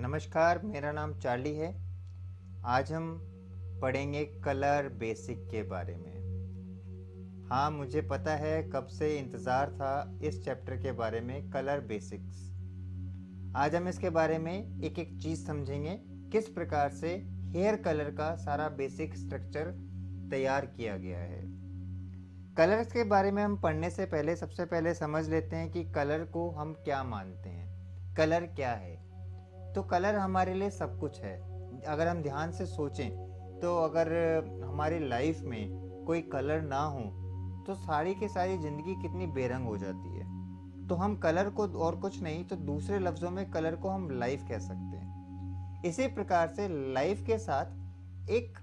नमस्कार, मेरा नाम चार्ली है। आज हम पढ़ेंगे कलर बेसिक के बारे में। हाँ, मुझे पता है कब से इंतज़ार था इस चैप्टर के बारे में, कलर बेसिक्स। आज हम इसके बारे में एक एक चीज़ समझेंगे, किस प्रकार से हेयर कलर का सारा बेसिक स्ट्रक्चर तैयार किया गया है। कलर्स के बारे में हम पढ़ने से पहले सबसे पहले समझ लेते हैं कि कलर को हम क्या मानते हैं। कलर क्या है? तो कलर हमारे लिए सब कुछ है। अगर हम ध्यान से सोचें तो अगर हमारी लाइफ में कोई कलर ना हो तो सारी की सारी ज़िंदगी कितनी बेरंग हो जाती है। तो हम कलर को और कुछ नहीं तो दूसरे लफ्ज़ों में कलर को हम लाइफ कह सकते हैं। इसी प्रकार से लाइफ के साथ एक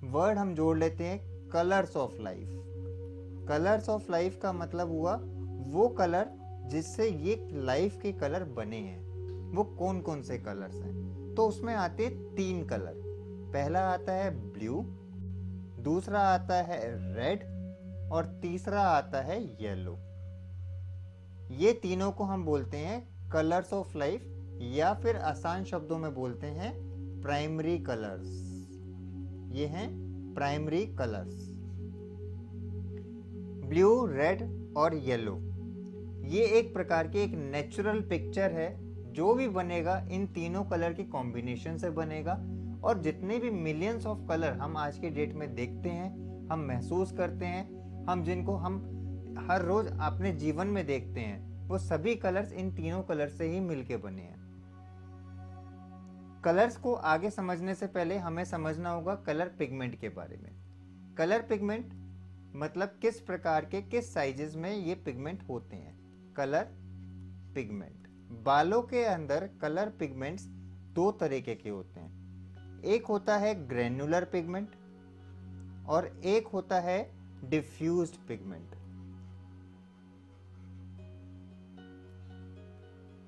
वर्ड हम जोड़ लेते हैं, colours of life. Colours of life का मतलब हुआ वो कलर जिससे ये लाइफ के कलर बने हैं। वो कौन कौन से कलर्स हैं? तो उसमें आते 3 कलर। पहला आता है ब्लू, दूसरा आता है रेड और तीसरा आता है येलो। ये तीनों को हम बोलते हैं कलर्स ऑफ लाइफ, या फिर आसान शब्दों में बोलते हैं प्राइमरी कलर्स। ये हैं प्राइमरी कलर्स, ब्लू, रेड और येलो। ये एक प्रकार की एक नेचुरल पिक्चर है। जो भी बनेगा इन तीनों कलर के कॉम्बिनेशन से बनेगा। और जितने भी मिलियंस ऑफ कलर हम आज के डेट में देखते हैं, हम महसूस करते हैं, हम जिनको हम हर रोज अपने जीवन में देखते हैं, वो सभी कलर्स इन तीनों कलर से ही मिलके बने हैं। कलर्स को आगे समझने से पहले हमें समझना होगा कलर पिगमेंट के बारे में। कलर पिगमेंट मतलब किस प्रकार के, किस साइजेस में ये पिगमेंट होते हैं। कलर पिगमेंट, बालों के अंदर कलर पिगमेंट्स 2 तरीके के होते हैं। एक होता है ग्रेन्युलर पिगमेंट और एक होता है डिफ्यूज्ड पिगमेंट।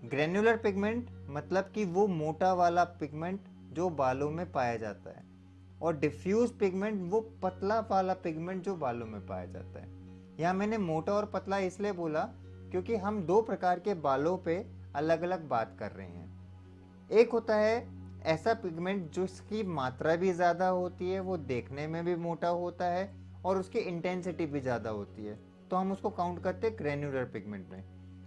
ग्रेन्युलर पिगमेंट मतलब कि वो मोटा वाला पिगमेंट जो बालों में पाया जाता है, और डिफ्यूज पिगमेंट वो पतला वाला पिगमेंट जो बालों में पाया जाता है। यहाँ मैंने मोटा और पतला इसलिए बोला क्योंकि हम 2 प्रकार के बालों पे अलग अलग बात कर रहे हैं। एक होता है ऐसा पिगमेंट जिसकी मात्रा भी ज़्यादा होती है, वो देखने में भी मोटा होता है और उसकी इंटेंसिटी भी ज़्यादा होती है, तो हम उसको काउंट करते हैं ग्रेन्युलर पिगमेंट में।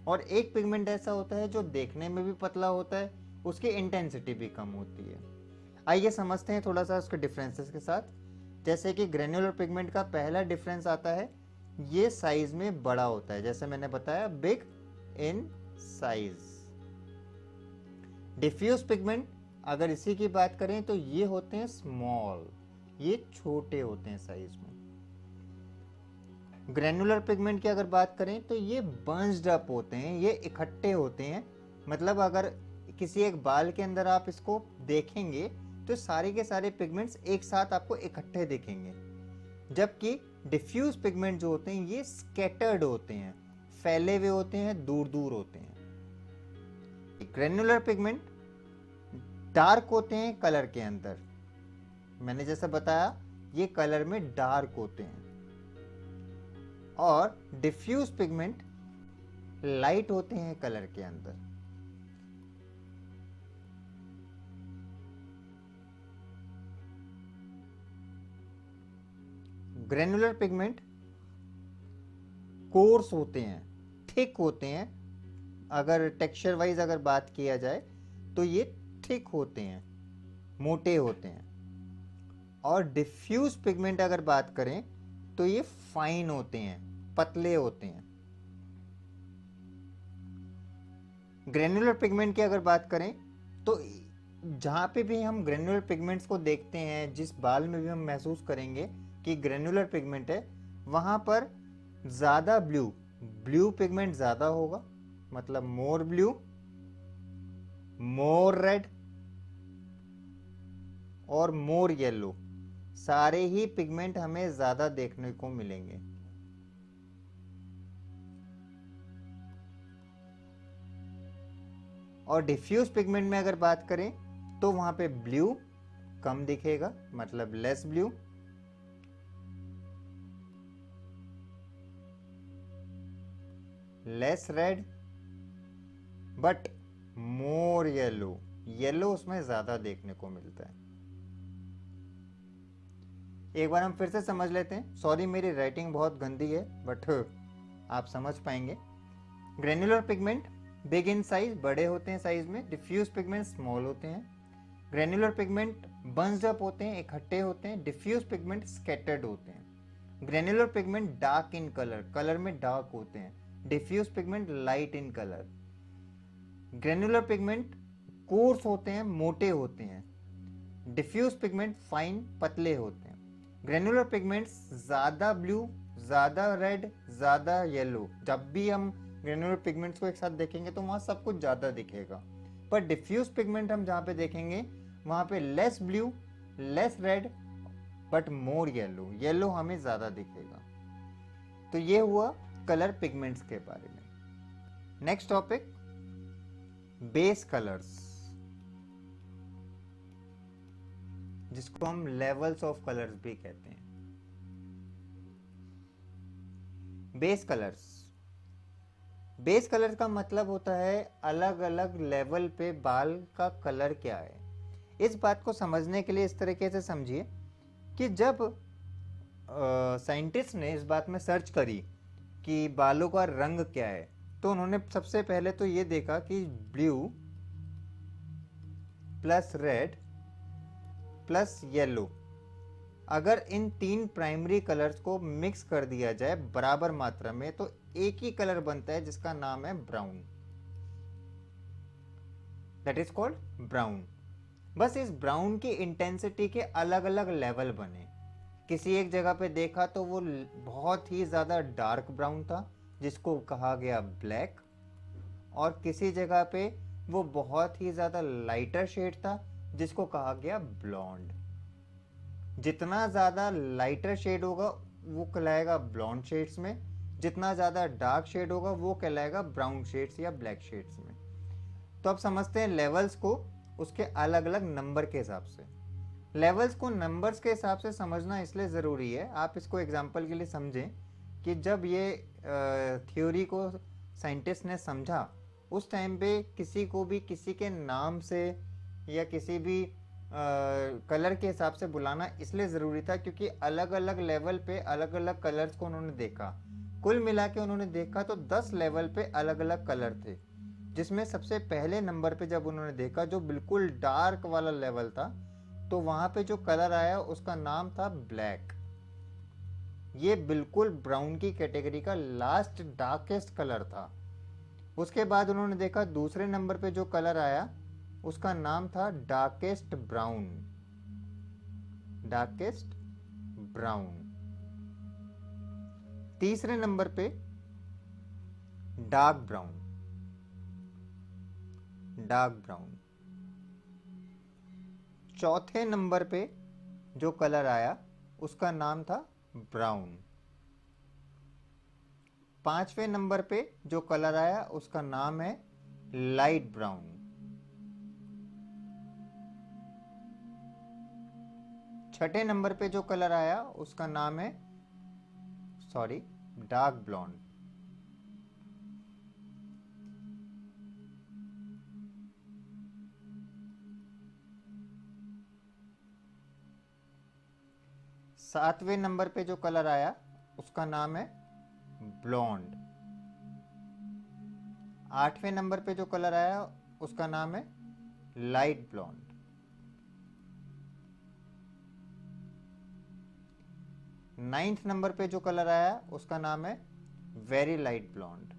और एक पिगमेंट ऐसा होता है जो देखने में भी पतला होता है, उसकी इंटेंसिटी भी कम होती है। आइए समझते हैं थोड़ा सा उसके डिफरेंसेस के साथ। जैसे कि ग्रेन्युलर पिगमेंट का पहला डिफरेंस आता है, ये साइज में बड़ा होता है, जैसे मैंने बताया big in size. Diffuse pigment अगर इसी की बात करें तो ये होते हैं स्मॉल, ये छोटे होते हैं साइज में। ग्रेन्युलर पिगमेंट की अगर बात करें तो ये बंच्ड अप होते हैं, ये इकट्ठे होते हैं। मतलब अगर किसी एक बाल के अंदर आप इसको देखेंगे तो सारे के सारे पिगमेंट्स एक साथ आपको इकट्ठे दिखेंगे। जबकि डिफ्यूज पिगमेंट जो होते हैं ये स्कैटर्ड होते हैं, फैले हुए होते हैं, दूर दूर होते हैं। ग्रेन्युलर पिगमेंट डार्क होते हैं कलर के अंदर, मैंने जैसा बताया ये कलर में डार्क होते हैं। और डिफ्यूज पिगमेंट लाइट होते हैं कलर के अंदर। ग्रेनुलर पिगमेंट कोर्स होते हैं, थिक होते हैं। अगर टेक्सचर वाइज अगर बात किया जाए तो ये थिक होते हैं, मोटे होते हैं। और डिफ्यूज पिगमेंट अगर बात करें तो ये फाइन होते हैं, पतले होते हैं। ग्रेनुलर पिगमेंट की अगर बात करें तो जहाँ पे भी हम ग्रेनुलर पिगमेंट्स को देखते हैं, जिस बाल में भी हम महसूस करेंगे कि ग्रेनुलर पिगमेंट है, वहाँ पर ज़्यादा ब्लू पिगमेंट ज़्यादा होगा, मतलब मोर ब्लू, मोर रेड और मोर येलो, सारे ही पिगमेंट हमें ज़्यादा देखने को मिलेंगे। और डिफ्यूज पिगमेंट में अगर बात करें तो वहां पे ब्लू कम दिखेगा, मतलब less blue, less red but more yellow, yellow उसमें ज़्यादा देखने को मिलता है। एक बार हम फिर से समझ लेते हैं। सॉरी मेरी राइटिंग बहुत गंदी है, बट आप समझ पाएंगे। Granular pigment big in size, बड़े होते हैं साइज में। डिफ्यूज पिगमेंट स्मॉल होते हैं। ग्रेन्युलर पिगमेंट बंस्ड अप होते हैं, इकट्ठे होते हैं। डिफ्यूज पिगमेंट स्कैटर्ड होते हैं। Granular pigment dark in colour, colour में डार्क होते हैं। Diffuse pigment light in colour. Granular pigment coarse होते हैं, मोटे होते हैं। डिफ्यूज पिगमेंट फाइन, पतले होते हैं। ग्रेन्युलर पिगमेंट्स ज़्यादा ब्लू, ज़्यादा रेड, ज़्यादा येलो। जब भी हम ग्रेन्युलर पिगमेंट्स को एक साथ देखेंगे तो वहाँ सब कुछ ज़्यादा दिखेगा। पर डिफ्यूज पिगमेंट हम जहाँ पे देखेंगे वहाँ पे less blue, less red, but more yellow, yellow हमें ज़्यादा दिखेगा। तो ये हुआ कलर पिगमेंट्स के बारे में। नेक्स्ट टॉपिक, बेस कलर्स, जिसको हम लेवल्स ऑफ कलर्स भी कहते हैं। बेस कलर्स, बेस कलर का मतलब होता है अलग अलग लेवल पे बाल का कलर क्या है। इस बात को समझने के लिए इस तरीके से समझिए कि जब साइंटिस्ट ने इस बात में सर्च करी कि बालों का रंग क्या है, तो उन्होंने सबसे पहले तो ये देखा कि blue plus red plus yellow, अगर इन तीन प्राइमरी कलर्स को मिक्स कर दिया जाए बराबर मात्रा में तो एक ही कलर बनता है जिसका नाम है brown. That is called brown. बस इस ब्राउन की इंटेंसिटी के अलग अलग लेवल बने। किसी एक जगह पे देखा तो वो बहुत ही ज़्यादा डार्क ब्राउन था जिसको कहा गया ब्लैक, और किसी जगह पे वो बहुत ही ज़्यादा लाइटर शेड था जिसको कहा गया ब्लॉन्ड। जितना ज़्यादा लाइटर शेड होगा वो कहलाएगा ब्लॉन्ड शेड्स में, जितना ज़्यादा डार्क शेड होगा वो कहलाएगा ब्राउन शेड्स या ब्लैक शेड्स में। तो अब समझते हैं लेवल्स को उसके अलग अलग नंबर के हिसाब से। लेवल्स को नंबर्स के हिसाब से समझना इसलिए ज़रूरी है, आप इसको एग्जांपल के लिए समझें कि जब ये थ्योरी को साइंटिस्ट ने समझा उस टाइम पे किसी को भी किसी के नाम से या किसी भी कलर के हिसाब से बुलाना इसलिए ज़रूरी था क्योंकि अलग अलग लेवल पे अलग अलग कलर्स को उन्होंने देखा। कुल मिला के उन्होंने देखा तो 10 लेवल पे अलग अलग कलर थे, जिसमें सबसे पहले नंबर पे जब उन्होंने देखा जो बिल्कुल डार्क वाला लेवल था, तो वहाँ पे जो कलर आया उसका नाम था ब्लैक। ये बिल्कुल ब्राउन की कैटेगरी का लास्ट डार्केस्ट कलर था। उसके बाद उन्होंने देखा दूसरे नंबर पे जो कलर आया उसका नाम था डार्केस्ट ब्राउन, डार्केस्ट ब्राउन। तीसरे नंबर पे डार्क ब्राउन, डार्क ब्राउन। चौथे नंबर पे जो कलर आया उसका नाम था ब्राउन। पांचवें नंबर पे जो कलर आया उसका नाम है लाइट ब्राउन। छठे नंबर पे जो कलर आया उसका नाम है डार्क ब्लॉन्ड। सातवें नंबर पे जो कलर आया उसका नाम है ब्लॉन्ड। आठवें नंबर पे जो कलर आया उसका नाम है लाइट ब्लॉन्ड। नाइन्थ नंबर पे जो कलर आया उसका नाम है वेरी लाइट ब्लॉन्ड।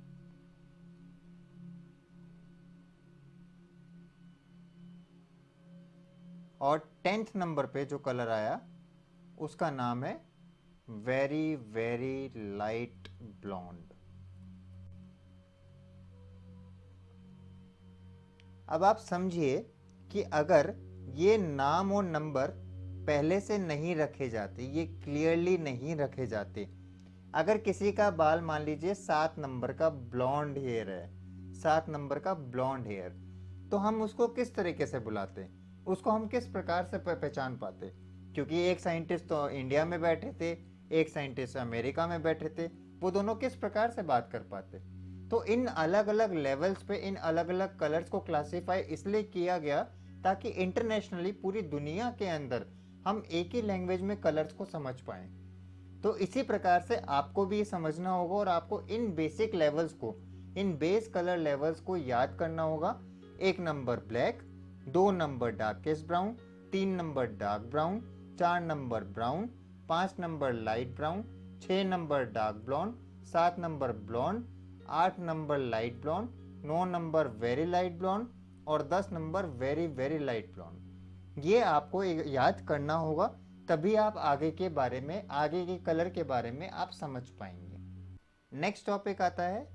और 10th नंबर पे जो कलर आया उसका नाम है वेरी वेरी लाइट ब्लॉन्ड। अब आप समझिए कि अगर ये नाम और नंबर पहले से नहीं रखे जाते, ये क्लियरली नहीं रखे जाते, अगर किसी का बाल मान लीजिए 7 नंबर का ब्लॉन्ड हेयर है, 7 नंबर का ब्लॉन्ड हेयर, तो हम उसको किस तरीके से बुलाते, उसको हम किस प्रकार से पहचान पाते? क्योंकि एक साइंटिस्ट तो इंडिया में बैठे थे, एक साइंटिस्ट अमेरिका में बैठे थे, वो दोनों किस प्रकार से बात कर पाते? तो इन अलग अलग लेवल्स पे इन अलग अलग कलर्स को क्लासीफाई इसलिए किया गया ताकि इंटरनेशनली पूरी दुनिया के अंदर हम एक ही लैंग्वेज में कलर्स को समझ पाएं। तो इसी प्रकार से आपको भी ये समझना होगा और आपको इन बेसिक लेवल्स को, इन बेस कलर लेवल्स को याद करना होगा। 1 number black, 2 number darkest brown, 3 number dark brown, 4 number brown, 5 number light brown, 6 number dark blonde, 7 number blonde, 8 number light blonde, 9 number very light blonde और 10 number very very light blonde. ये आपको याद करना होगा, तभी आप आगे के बारे में, आगे के कलर के बारे में आप समझ पाएंगे। नेक्स्ट टॉपिक आता है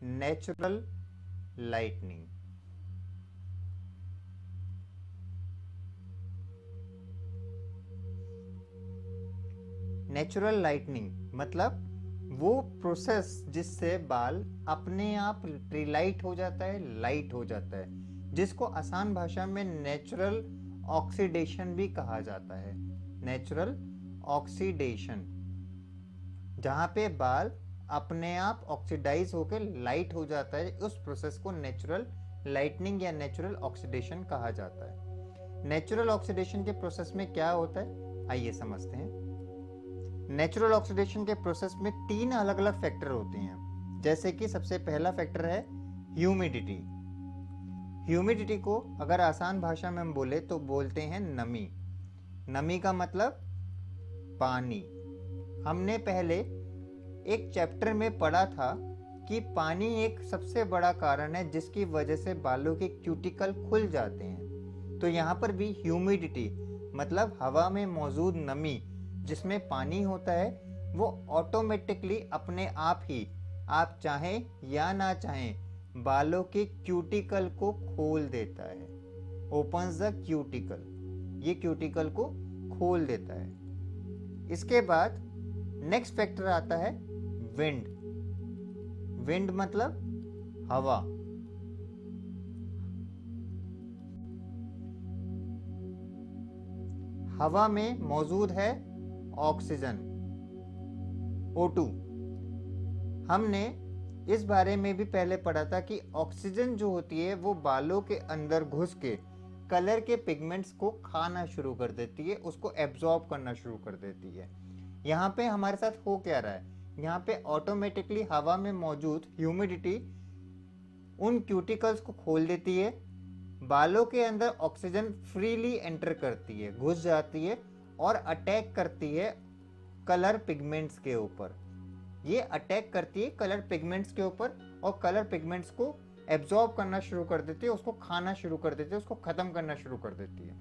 नेचुरल लाइटनिंग। नेचुरल लाइटनिंग मतलब वो प्रोसेस जिससे बाल अपने आप रिलाइट हो जाता है, लाइट हो जाता है, जिसको आसान भाषा में नेचुरल ऑक्सीडेशन भी कहा जाता है। नेचुरल ऑक्सीडेशन, जहाँ पे बाल अपने आप ऑक्सीडाइज होकर लाइट हो जाता है, उस प्रोसेस को नेचुरल लाइटनिंग या नेचुरल ऑक्सीडेशन कहा जाता है। नेचुरल ऑक्सीडेशन के प्रोसेस में क्या होता है, आइए समझते हैं। नेचुरल ऑक्सीडेशन के प्रोसेस में 3 अलग अलग फैक्टर होते हैं, जैसे कि सबसे पहला फैक्टर है ह्यूमिडिटी। ह्यूमिडिटी को अगर आसान भाषा में हम बोले तो बोलते हैं नमी। नमी का मतलब पानी। हमने पहले एक चैप्टर में पढ़ा था कि पानी एक सबसे बड़ा कारण है जिसकी वजह से बालों के क्यूटिकल खुल जाते हैं। तो यहाँ पर भी ह्यूमिडिटी मतलब हवा में मौजूद नमी, जिसमें पानी होता है, वो ऑटोमेटिकली अपने आप ही, आप चाहें या ना चाहें, बालों के क्यूटिकल को खोल देता है। ओपन्स द क्यूटिकल, ये क्यूटिकल को खोल देता है। इसके बाद नेक्स्ट फैक्टर आता है विंड। विंड मतलब हवा। हवा में मौजूद है ऑक्सीजन, O2। हमने इस बारे में भी पहले पढ़ा था कि ऑक्सीजन जो होती है वो बालों के अंदर घुस के कलर के पिगमेंट्स को खाना शुरू कर देती है, उसको एब्जॉर्ब करना शुरू कर देती है। यहाँ पे हमारे साथ हो क्या रहा है, यहाँ पे ऑटोमेटिकली हवा में मौजूद ह्यूमिडिटी उन क्यूटिकल्स को खोल देती है, बालों के अंदर ऑक्सीजन फ्रीली एंटर करती है, घुस जाती है और अटैक करती है कलर पिगमेंट्स के ऊपर। ये अटैक करती है कलर पिगमेंट्स के ऊपर और कलर पिगमेंट्स को एब्जॉर्ब करना शुरू कर देती है, उसको खाना शुरू कर देती है, उसको ख़त्म करना शुरू कर देती है।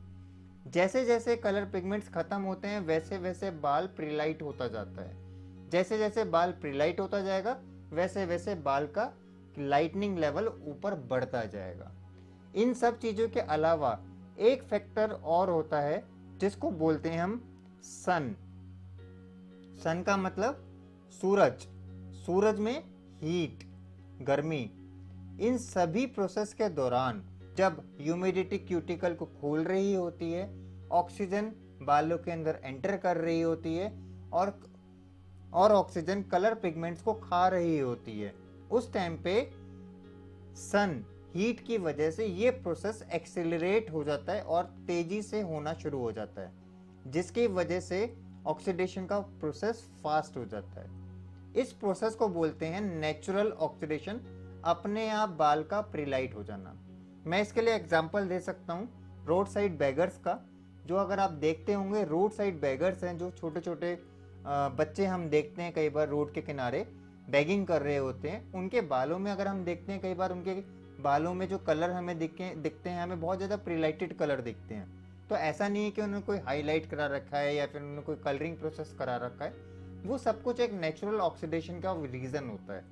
जैसे जैसे कलर पिगमेंट्स ख़त्म होते हैं वैसे वैसे बाल प्रीलाइट होता जाता है। जैसे जैसे बाल प्रीलाइट होता जाएगा वैसे वैसे बाल का लाइटनिंग लेवल ऊपर बढ़ता जाएगा। इन सब चीज़ों के अलावा एक फैक्टर और होता है जिसको बोलते हैं हम सन। सन का मतलब सूरज। सूरज में हीट, गर्मी। इन सभी प्रोसेस के दौरान जब ह्यूमिडिटी क्यूटिकल को खोल रही होती है, ऑक्सीजन बालों के अंदर एंटर कर रही होती है और ऑक्सीजन कलर पिगमेंट्स को खा रही होती है, उस टाइम पे सन हीट की वजह से ये प्रोसेस एक्सेलरेट हो जाता है और तेजी से होना शुरू हो जाता है, जिसकी वजह से ऑक्सीडेशन का प्रोसेस फास्ट हो जाता है। इस प्रोसेस को बोलते हैं नेचुरल ऑक्सीडेशन, अपने आप बाल का प्रीलाइट हो जाना। मैं इसके लिए एग्जांपल दे सकता हूँ रोड साइड बैगर्स का। जो अगर आप देखते होंगे रोड साइड बैगर्स हैं, जो छोटे छोटे बच्चे हम देखते हैं कई बार रोड के किनारे बैगिंग कर रहे होते हैं, उनके बालों में अगर हम देखते हैं कई बार उनके बालों में जो कलर हमें दिखते हैं, हमें बहुत ज़्यादा प्रीलाइटेड कलर दिखते हैं। तो ऐसा नहीं है कि उन्होंने कोई हाईलाइट करा रखा है या फिर उन्होंने कोई कलरिंग प्रोसेस करा रखा है, वो सब कुछ एक नेचुरल ऑक्सीडेशन का रीज़न होता है।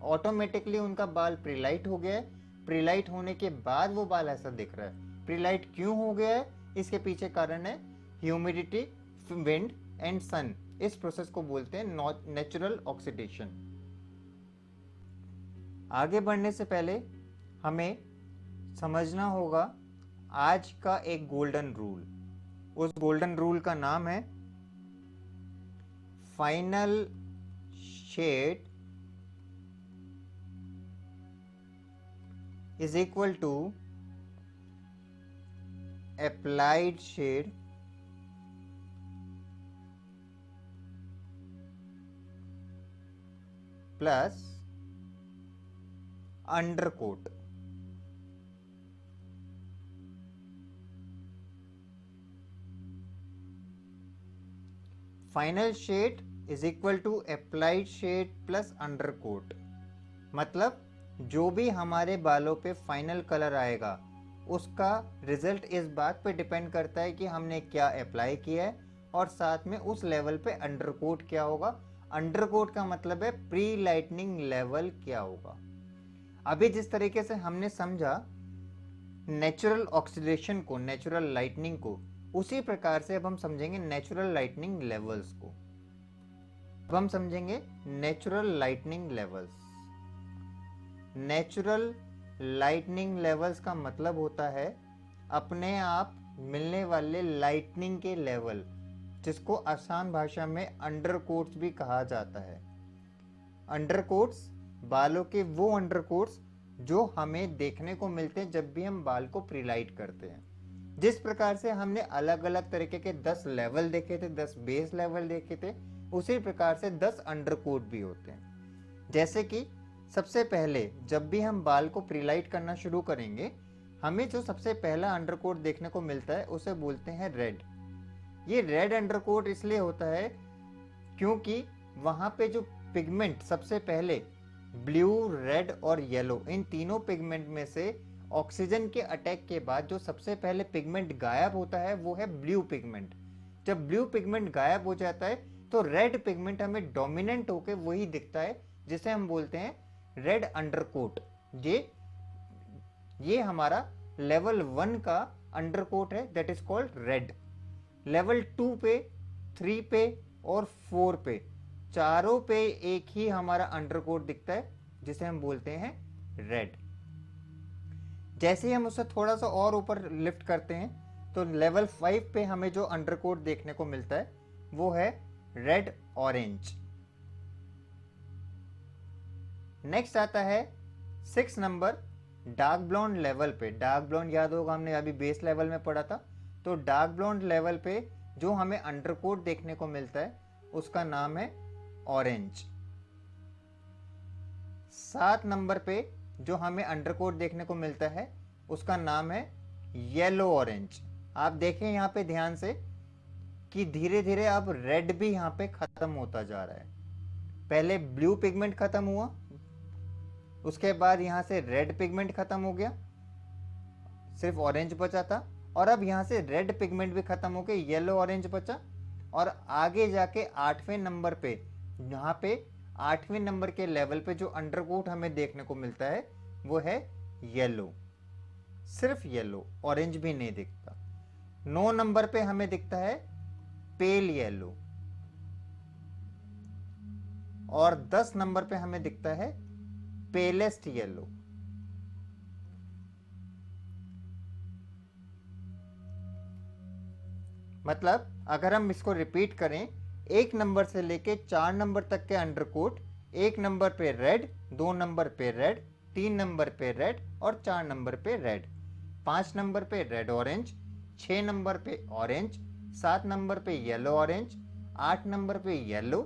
ऑटोमेटिकली उनका बाल प्रीलाइट हो गया है, प्रीलाइट होने के बाद वो बाल ऐसा दिख रहा है। प्रीलाइट क्यों हो गया है, इसके पीछे कारण है ह्यूमिडिटी, विंड एंड सन। इस प्रोसेस को बोलते हैं नेचुरल ऑक्सीडेशन। आगे बढ़ने से पहले हमें समझना होगा आज का एक गोल्डन रूल। उस गोल्डन रूल का नाम है final shade is equal to applied shade plus undercoat. Final shade is equal to applied shade plus undercoat. मतलब जो भी हमारे बालों पे फाइनल कलर आएगा उसका रिजल्ट इस बात पे डिपेंड करता है कि हमने क्या अप्लाई किया है और साथ में उस लेवल पे अंडरकोट क्या होगा। अंडरकोट का मतलब है प्री लाइटनिंग लेवल क्या होगा। अभी जिस तरीके से हमने समझा नेचुरल ऑक्सीडेशन को, नेचुरल लाइटनिंग को, उसी प्रकार से अब हम समझेंगे नेचुरल लाइटनिंग लेवल्स को। अब हम समझेंगे natural lightning levels. Natural lightning levels का मतलब होता है अपने आप मिलने वाले लाइटनिंग के लेवल, जिसको आसान भाषा में अंडरकोट्स भी कहा जाता है। अंडरकोट्स बालों के वो अंडरकोट्स जो हमें देखने को मिलते हैं जब भी हम बाल को प्रीलाइट करते हैं। जिस प्रकार से हमने अलग अलग तरीके के 10 लेवल देखे थे, 10 बेस लेवल देखे थे, उसी प्रकार से 10 अंडरकोट भी होते हैं। जैसे कि सबसे पहले जब भी हम बाल को प्रीलाइट करना शुरू करेंगे, हमें जो सबसे पहला अंडरकोट देखने को मिलता है उसे बोलते हैं रेड। ये रेड अंडरकोट इसलिए होता है क्योंकि वहां पे जो पिगमेंट सबसे पहले ब्लू, रेड और येलो, इन तीनों पिगमेंट में से ऑक्सीजन के अटैक के बाद जो सबसे पहले पिगमेंट गायब होता है वो है ब्लू पिगमेंट। जब ब्लू पिगमेंट गायब हो जाता है तो रेड पिगमेंट हमें डोमिनेंट होकर वही दिखता है, जिसे हम बोलते हैं रेड अंडरकोट। ये हमारा लेवल 1 का अंडरकोट है, that is called red. Level 2 पे, 3 पे और 4 पे, चारों पे एक ही हमारा अंडरकोट दिखता है जिसे हम बोलते हैं रेड। जैसे ही हम उसे थोड़ा सा और ऊपर लिफ्ट करते हैं तो लेवल 5 पे हमें जो अंडरकोट देखने को मिलता है वो है रेड ऑरेंज। नेक्स्ट आता है 6 नंबर डार्क ब्लॉन्ड लेवल पे। डार्क ब्लॉन्ड याद होगा, हमने अभी बेस लेवल में पढ़ा था। तो डार्क ब्लॉन्ड लेवल पे जो हमें अंडरकोट देखने को मिलता है उसका नाम है ऑरेंज। 7 नंबर पे जो हमें अंडरकोट देखने को मिलता है उसका नाम है येलो ऑरेंज। आप देखें यहाँ पे ध्यान से कि धीरे धीरे अब रेड भी यहाँ पे खत्म होता जा रहा है। पहले ब्लू पिगमेंट खत्म हुआ, उसके बाद यहाँ से रेड पिगमेंट खत्म हो गया, सिर्फ ऑरेंज बचा था, और अब यहाँ से रेड पिगमेंट भी खत्म हो गया, येलो ऑरेंज बचा। और आगे जाके 8वें नंबर पे, यहाँ पे 8वें नंबर के लेवल पे जो अंडरकोट हमें देखने को मिलता है वो है येलो, सिर्फ येलो, ऑरेंज भी नहीं दिखता। 9 नंबर पे हमें दिखता है पेल येलो, और 10 नंबर पे हमें दिखता है पेलेस्ट येलो। मतलब अगर हम इसको रिपीट करें, 1 नंबर से लेके 4 नंबर तक के अंडरकोट, 1 नंबर पे रेड, 2 नंबर पे रेड, 3 नंबर पे रेड और 4 नंबर पे रेड, 5 नंबर पे रेड ऑरेंज, 6 नंबर पे ऑरेंज, 7 नंबर पे येलो ऑरेंज, 8 नंबर पे येलो,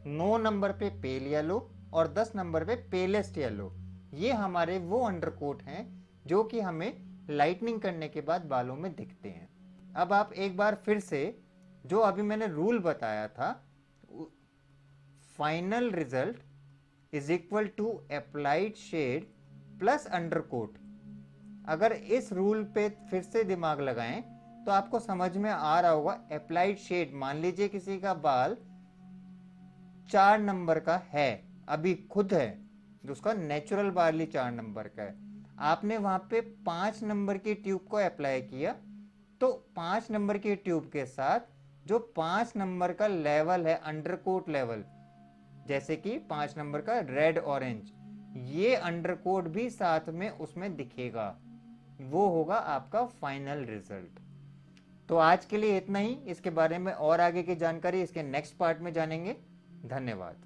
9 नंबर पे पेल येलो और 10 नंबर पे पेलेस्ट येलो। ये हमारे वो अंडरकोट हैं जो कि हमें लाइटनिंग करने के बाद बालों में दिखते हैं। अब आप एक बार फिर से जो अभी मैंने रूल बताया था, final result is equal to applied shade plus undercoat, अगर इस रूल पे फिर से दिमाग लगाएं तो आपको समझ में आ रहा होगा। अप्लाइड शेड, मान लीजिए किसी का बाल 4 नंबर का है, अभी खुद है, उसका नेचुरल बाल ही 4 नंबर का है, आपने वहां पे 5 नंबर की ट्यूब को अप्लाई किया, तो 5 नंबर की ट्यूब के साथ जो 5 नंबर का लेवल है अंडरकोट लेवल, जैसे कि 5 नंबर का रेड ऑरेंज, ये अंडरकोट भी साथ में उसमें दिखेगा, वो होगा आपका फाइनल रिजल्ट। तो आज के लिए इतना ही। इसके बारे में और आगे की जानकारी इसके नेक्स्ट पार्ट में जानेंगे। धन्यवाद।